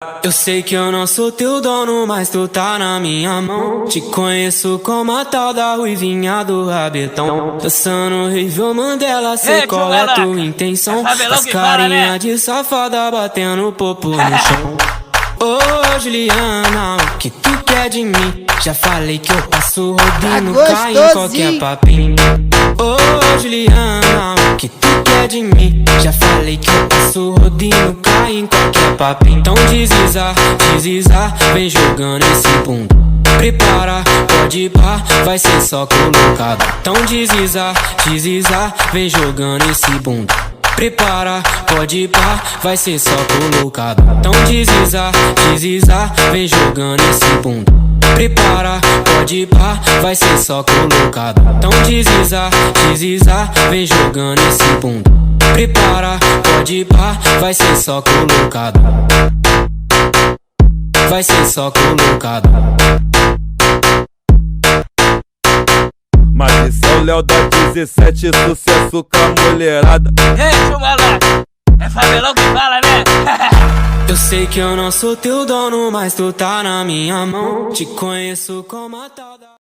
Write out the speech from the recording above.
Eu sei que eu não sou teu dono, mas tu tá na minha mão. Te conheço como a tal da ruivinha do rabetão. Dançando Rivel Mandela, sei qual é tua intenção. As carinha de safada batendo popo no chão. Ô Juliana, o que tu quer de mim? Já falei que eu passo rodinho, cai em qualquer papinho. Ô Juliana, o que tu quer de mim? Já falei que eu passo rodinho, cai em qualquer papinho. Então deslizar, deslizar, vem jogando esse bunda. Prepara, pode ir pá, vai ser só colocado. Então deslizar, deslizar, vem jogando esse bunda. Prepara, pode ir pá, vai ser só colocado. Então deslizar, deslizar, vem jogando esse bunda. Prepara, pode ir pá, vai ser só colocado. Então deslizar, deslizar, vem jogando esse bunda. Prepara, pode ir pá, vai ser só colocado. Vai ser só colocado. Mas esse é o Léo da 17, sucesso com a mulherada. Ei, Chumalá, é Fabelão que fala, né? Eu sei que eu não sou teu dono, mas tu tá na minha mão. Te conheço como a tal da...